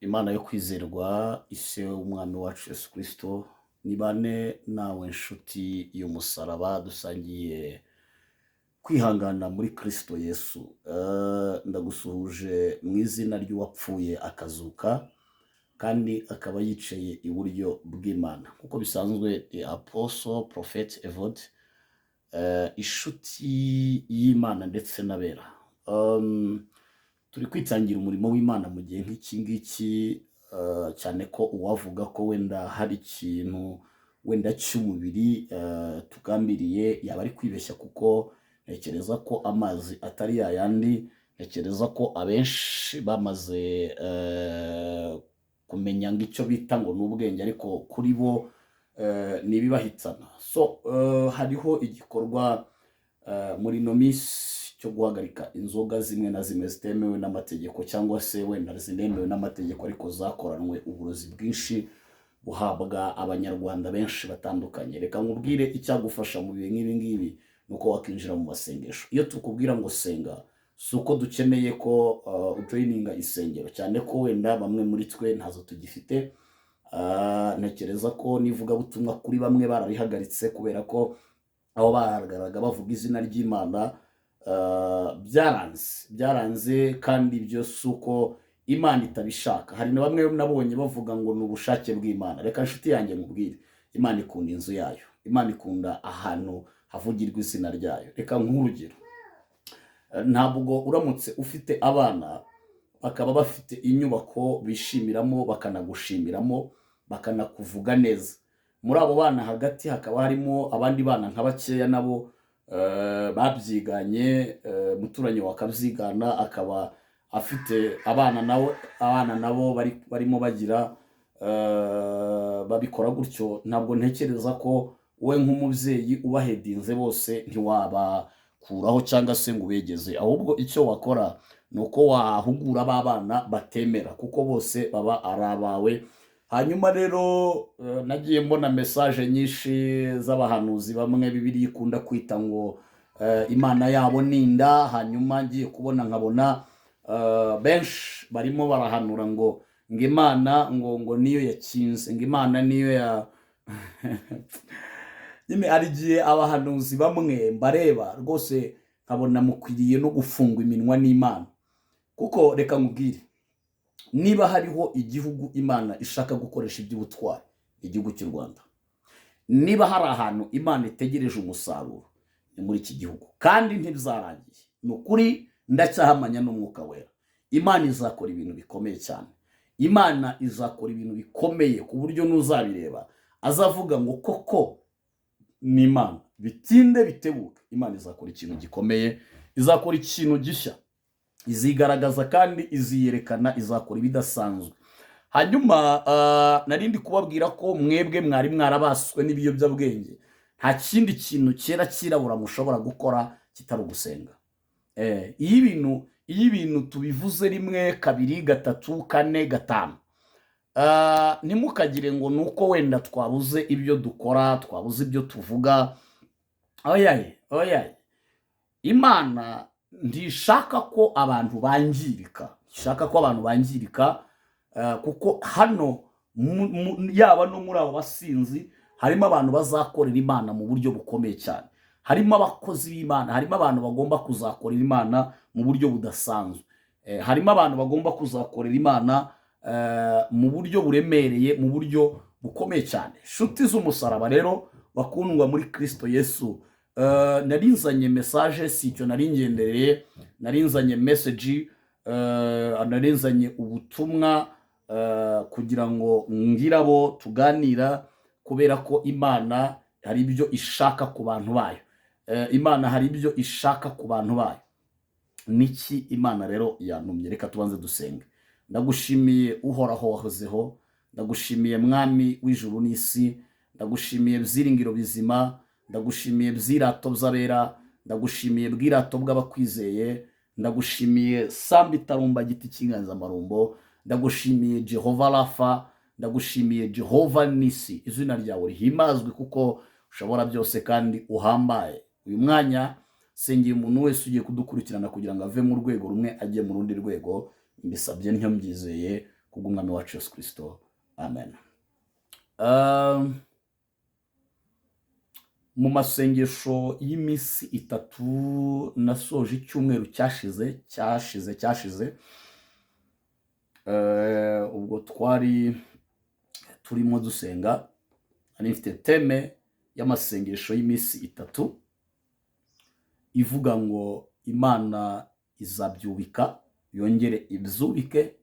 Imana yo kwizerwa ise w'umwami wacu Yesu Kristo nibane nawe nshuti y'umusaraba dusangiye kwihangana muri Kristo Yesu. Ndagusuhuje mu izina ry'uwapfuye akazuka kandi akaba yicaye iburyo bw'Imana. Kuko bisanzwe Apostle Prophet Evode, inshuti y'Imana ndetse n'abera. Turi kwitangira umurimo w'Imana mu gihe nk'iki ngiki, cyane ko uwavuga ko wenda hari ikintu wenda cy'umubiri tugambiriye yaba ari kwibeshya, kuko ntekereza ko amazi atari yayandi. Ntekereza ko abenshi bamaze kumenya ngo icyo bita ngo ni ubwenge, ariko kuri bo ni ibibahitana. So hariho igikorwa muri ino minsi cyo guhagarika inzoga zimwe na zimwe zitemewe n'amategeko, cyangwa se wenda zinemewe n'amategeko ariko zakoranwe uburozi bwinshi buhabwa abanyarwanda benshi batandukanye. Reka nkubwire icyagufasha mu bihe nk'ibi ngibi, ni uko wakinjira mu masengesho. Iyo tukubwira ngo senga, si uko dukeneye ko ujoyininga isengero, cyane ko wenda bamwe muri twe ntazo tugifite. Ntekereza ko n'ivugabutumwa kuri bamwe bararihagaritse, kubera ko aho bahagaragaraga bavuga izina ry'Imana byaranze, kandi ibyo si uko Imana itabishaka. Hari na bamwe nabonye bavuga ngo ni ubushake bw'Imana. Reka nshuti yanjye nkubwire, Imana ikunda inzu yayo, Imana ikunda ahantu havugirwa izina ryayo. Reka nk'urugero, ntabwo uramutse ufite abana bakaba bafite inyubako bishimiramo, bakanagushimiramo, bakanakuvuga neza, muri abo bana hagati hakaba harimo abandi bana nka bakeya nabo babyiganye, umuturanyi wakabyigana akaba afite abana nabo barimo bagira babikora gutyo. Ntabwo ntekereza ko we nk'umubyeyi ubahedinze bose ntiwabakuraho cyangwa se ngo ubegeze, ahubwo icyo wakora ni uko wahugura ba bana batemera, kuko bose baba ari abawe. Hanyuma rero nagiye mbona mesaje nyinshi z'abahanuzi bamwe Bibiliya ikunda kwita ngo Imana yabo ninda. Hanyuma ngiye kubona nkabona benshi barimo barahanura ngo Imana ngo niyo yakinze, ngo Imana niyo ya nyine hari igihe abahanuzi bamwe mbareba rwose nkabona mukwiriye no gufungwa iminwa n'Imana. Kuko reka nkubwire, niba hariho igihugu Imana ishaka gukoresha iby'ubutwari, igihugu cy'u Rwanda. Niba hari ahantu Imana itegereje umusaruro, ni muri iki gihugu, kandi ntibizarangiye. Ni ukuri ndacyahamanya n'Umwuka Wera, Imana izakora ibintu bikomeye cyane. Imana izakora ibintu bikomeye ku buryo n'uzabireba azavuga ngo koko ni Imana. Bitinde bitebuke, Imana izakora ikintu gikomeye, izakora ikintu gishya, izigaragaza kandi iziyerekana, izakora ibidasanzwe. Hanyuma narindi kubabwira ko mwebwe mwari mwarabaswe n'ibiyobyabwenge. Nta kindi kintu cyera cyirabura mushobora gukora kitari ugusenga. Iyo ibintu tubivuze rimwe, kabiri, gatatu, kane, gatanu, ntimukagire ngo nuko wenda twabuze ibyo dukora, twabuze ibyo tuvuga. Oyaye, Imana ntishaka ko abantu bangirika, kuko hano yaba no muri abo basinzi harimo abantu bazakorera Imana mu buryo bukomeye cyane. Harimo abakozi b'Imana, harimo abantu bagomba kuzakorera Imana mu buryo budasanzwe. Harimo abantu bagomba kuzakorera Imana mu buryo buremereye, mu buryo bukomeye cyane. Nshuti z'umusaraba rero bakundwa muri Kristo Yesu, narinzanye message, si icyo naringendereye, narinzanye message, narinzanye ubutumwa kugira ngo ngira abo tuganira, kubera ko Imana hari ibyo ishaka ku bantu bayo. Imana hari ibyo ishaka ku bantu bayo. Niki Imana rero yantumye? Reka tubanze dusenge. Ndagushimiye Uhoraho wahozeho, ndagushimiye Mwami w'ijuru n'isi, ndagushimiye byiringiro bizima, ndagushimiye byirato by'abera, ndagushimiye bwirato bw'abakwizeye, ndagushimiye Samba itarumba giti cy'inganzamarumbo, ndagushimiye Jehova Rafa, ndagushimiye Jehova Nisi. Izina ryawe rihimazwe kuko ushobora byose kandi uhambaye. Uyu mwanya sengeye umuntu wese ugiye kudukurikirana kugira ngo ave mu rwego rumwe ajye mu rundi rwego. Mbisabye ntyo mbyizeye kubw'umwami wacu Yesu Kristo, amen. Mu masengesho y'iminsi 3 nasoje icyumweru cyashize ubwo turimo dusenga, ari mfite teme y'amasengesho y'iminsi 3 ivuga ngo Imana izabyubika, yongere ibyubike,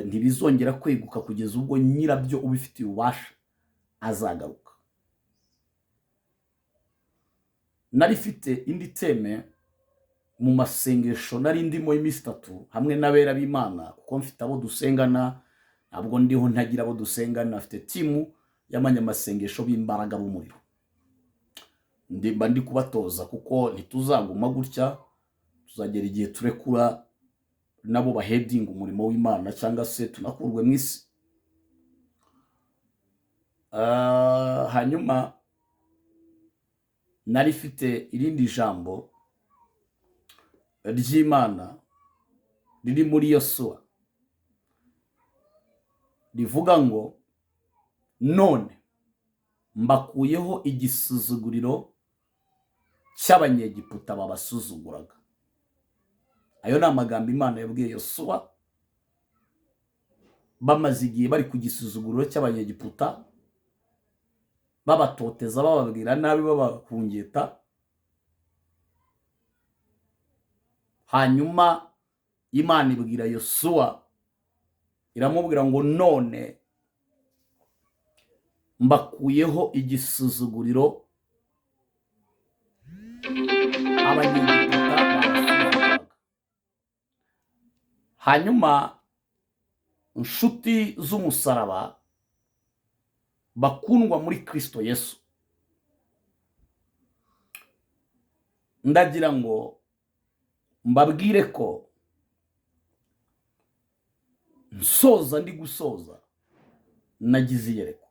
ntibizongera kweguka kugeza ubwo nyirabyo ubifitiye ububasha azagaruka. Nari mfite indi teme mu masengesho nari ndimo y'iminsi 3 hamwe n'abera b'Imana, kuko mfite abo dusengana, ntabwo ndiho ntagira abo dusengana, afite timu y'amanyamasengesho b'imbaraga b'umuriro. Ndi kubatoza kuko ntituzaguma gutya, tuzagera igihe turekura nabo bahedinga umurimo w'Imana cyangwa se tunakurwe mu isi. Hanyuma nari mfite irindi jambo ry'Imana riri muri Yosuwa rivuga ngo none mbakuyeho igisuzuguriro cy'abanyegiputa babasuzuguraga. Ayo ni amagambo Imana yabwiye Yosuwa bamaze igihe bari ku gisuzuguriro cy'abanyegiputa, babatoteza, bababwira nabi, babahungeta. Hanyuma Imana ibwira Yosuwa, iramubwira ngo none mbakuyeho igisuzuguriro abanyegiputa babasuzuguraga. Hanyuma inshuti z'umusaraba bakundwa muri Kristo Yesu, ndagira ngo mbabwire ko ndi gusoza nagize iyerekwa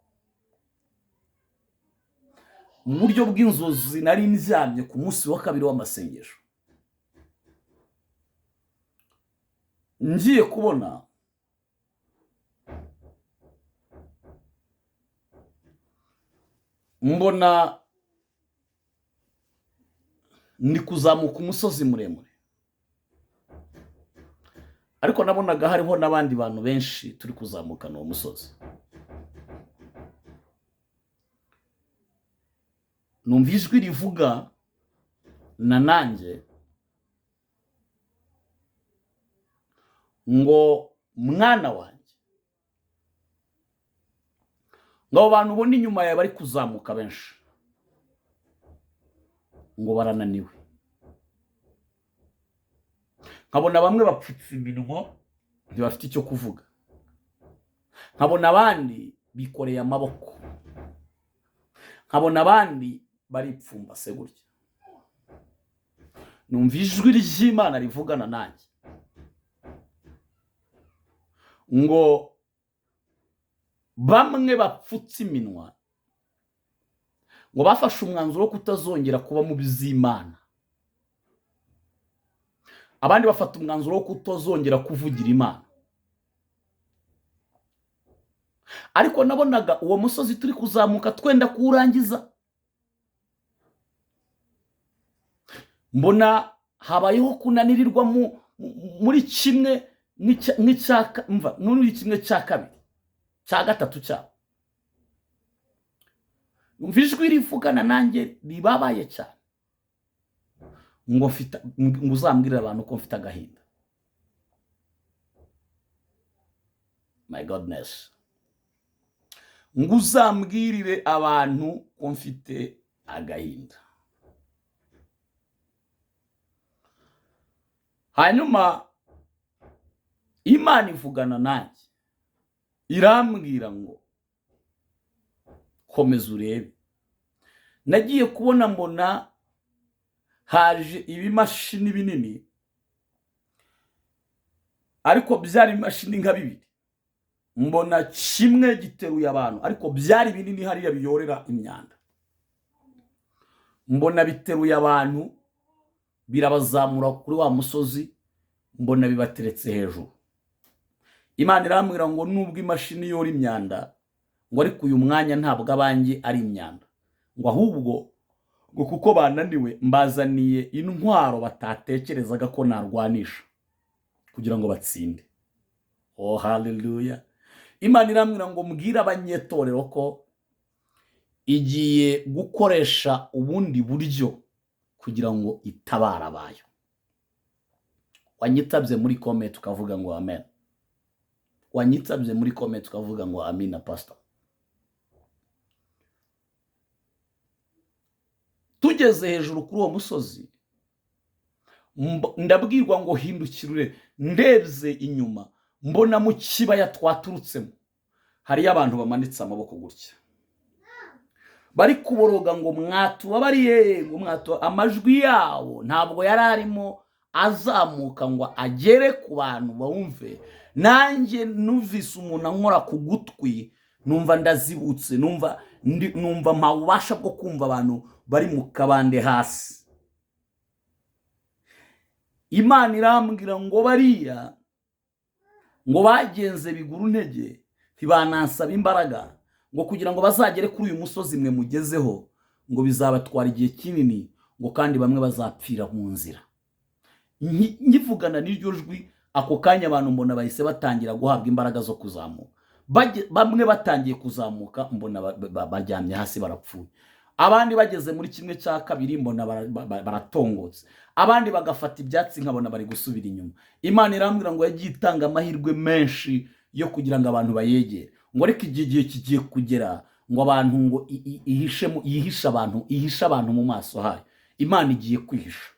mu buryo bw'inzozi. Nari ndyamye ku munsi wa 2 w'amasengesho, ngiye kubona mbona ndi kuzamuka umusozi muremure, ariko nabonaga hariho n'abandi bantu benshi turi kuzamukana uwo musozi. Numva ijwi rivuga na nanjye ngo mwana wanjye, ngo abo bantu ubona inyuma yawe bari kuzamuka benshi, ngo barananiwe. Nkabona bamwe bapfutse iminwa ntibafite icyo kuvuga, nkabona abandi bikoreye amaboko, nkabona abandi baripfumbase gutya. Numva ijwi ry'Imana rivugana nanjye ngo bamwe bapfutse iminwa ngo bafashe umwanzuro wo kutazongera kuba mu by'Imana, abandi bafata umwanzuro wo kutazongera kuvugira Imana. Ariko nabonaga uwo musozi turi kuzamuka twenda kuwurangiza, mbona habayeho kunanirirwa muri kimwe cya kabiri cya gatatu cyabo. Numva ijwi rivugana nanjye ribabaye cyane ngo uzambwirire abantu ko mfite agahinda. My godness, ngo uzambwirire abantu ko mfite agahinda. Hanyuma Imana ivugana nanjye irambwira ngo komeza urebe. Nagiye kubona mbona haje ibimashini binini, ariko byari imashini nka 2. Mbona kimwe giteruye abantu, ariko byari binini hariya biyorera imyanda. Mbona biteruye abantu birabazamura kuri wa musozi, mbona bibateretse hejuru. Imana irambwira ngo nubwo imashini yora imyanda, ngo ariko uyu mwanya ntabwo abanjye ari imyanda, ngo ahubwo ngo kuko bananiwe mbazaniye intwaro batatekerezaga ko narwanisha kugira ngo batsinde. Oh haleluya. Imana irambwira ngo mbwira abanyetorero ko igiye gukoresha ubundi buryo kugira ngo itabara abayo. Wanyitabye muri comment ukavuga ngo amen. Wanyitabye muri comment ukavuga ngo amina pastor. Tugeze hejuru kuri uwo musozi, ndabwirwa ngo hindukirure, ndebye inyuma mbona mu kibaya twaturutsemo hariyo abantu bamanitse amaboko gutya, bari kuboroga ngo mwatubabariye, ngo mwatu. Amajwi yawo ntabwo yari arimo azamuka ngo agere ku bantu bumve. Nanjye numvise umuntu ankora ku gutwi, numva ndazibutse, numva mpa ububasha bwo kumva abantu bari mu kabande hasi. Imana irambwira ngo bariya ngo bagenze biguru ntege, ntibanansaba imbaraga ngo kugira ngo bazagere kuri uyu musozi mwe mugezeho, ngo bizabatwara igihe kinini, ngo kandi bamwe bazapfira mu nzira. Nkivugana n'iryo jwi, ako kanya abantu mbona bahise batangira guhabwa imbaraga zo kuzamuka. Bamwe batangiye kuzamuka mbona baryamye hasi barapfuye, abandi bageze muri kimwe cya kabiri mbona baratongotse, abandi bagafata ibyatsi nkabona bari gusubira inyuma. Imana irambwira ngo yagiye itanga amahirwe menshi yo kugira ngo abantu bayegere, ngo ariko igihe kigiye kugera ngo abantu ngo ihishe abantu mu maso hayo. Imana igiye kwihisha,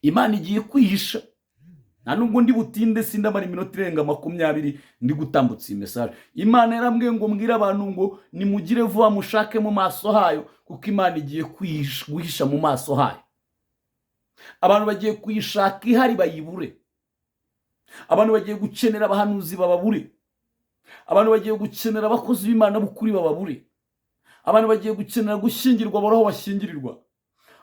Imana igiye kwihisha. Nta nubwo ndi butinde, sindamara iminota irenga 20 ndi gutambutsa iyi message. Imana yarambwiye ngo mbwira abantu ngo nimugire vuba mushake mu maso hayo, kuko Imana igiye guhisha mu maso hayo. Abantu bagiye kuyishaka ihari bayibure, abantu bagiye gukenera abahanuzi bababure, abantu bagiye gukenera abakozi b'Imana bukuri bababure, abantu bagiye gukenera gushyingirwa boroho bashyingirirwa,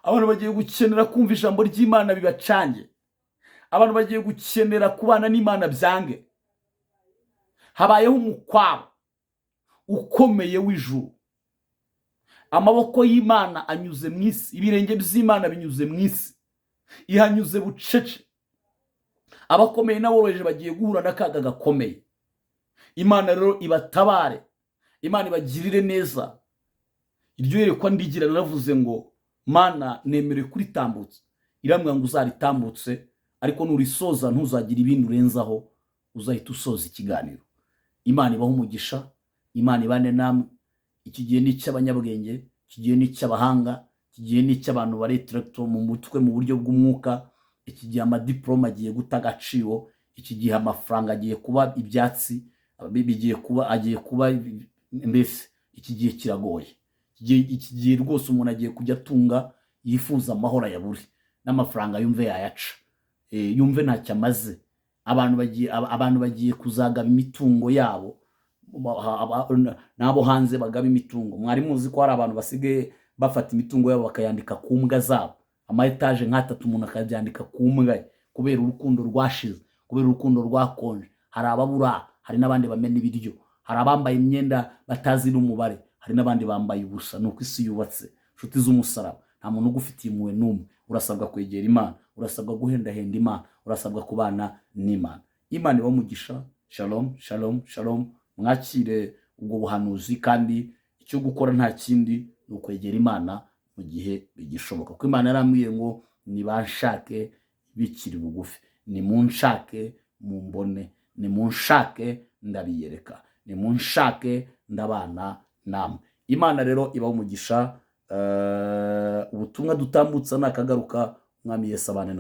abantu bagiye gukenera kumva ijambo ry'Imana bibacange, abantu bagiye gukenera kubana n'Imana byange. Habayeho umukwabo ukomeye w'ijuru, amaboko y'Imana anyuze mu isi, ibirenge by'Imana binyuze mu isi, ihanyuze bucece. Abakomeye n'aboroheje bagiye guhura n'akaga gakomeye. Imana rero ibatabare, Imana ibagirire neza. Iryo yerekwa ndigira naravuze ngo Mana nemere kuritambutsa, irambwira ngo uzaritambutse, ariko nurisoza ntuzagira ibindi urenzaho, uzahita usoza ikiganiro. Imana ibaho umugisha, Imana ibane namwe. Iki gihe ni cy'abanyabwenge, iki gihe ni cy'abahanga, iki gihe ni cy'abantu bari intellectual mu mutwe mu buryo bw'umwuka. Iki gihe amadiploma agiye guta agaciro, iki gihe amafaranga agiye kuba ibyatsi, agiye kuba mbese iki gihe kiragoye. Iki gihe rwose umuntu agiye kujya atunga yifuza amahoro yaburi, n'amafaranga yumve yayaca, yumve ntacyo amaze. Abantu bagiye kuzagaba imitungo yabo, nabo hanze bagaba imitungo. Mwari muzi ko hari abantu basigaye bafata imitungo yabo bakayandika ku mbwa zabo, ama etage nk'atatu umuntu akabyandika ku mbwa, kubera urukundo rwashize, kubera urukundo rwakonje. Hari ababura, hari n'abandi bamena ibiryo, hari abambaye imyenda batazi n'umubare, hari n'abandi bambaye ubusa. Nuko isi yubatse, nshuti z'umusaraba, nta muntu ugufitiye impuhwe n'umwe. Urasabwa kwegera Imana, urasabwa guhendahenda Imana, urasabwa kubana n'Imana. Imana ibamugisha. Shalom shalom shalom. Mwakire ubwo buhanuzi, kandi icyo gukora nta kindi ni ukwegera Imana mu gihe bigishoboka. Kuko Imana yarambwiye ngo nibanshake bikiri bugufi, nimunshake mumbone, nimunshake ndabiyereka, nimunshake ndabana namwe. Imana rero ibaho umugisha. Ubutumwa dutambutsa nakagaruka. Mwami Yesu abane namwe.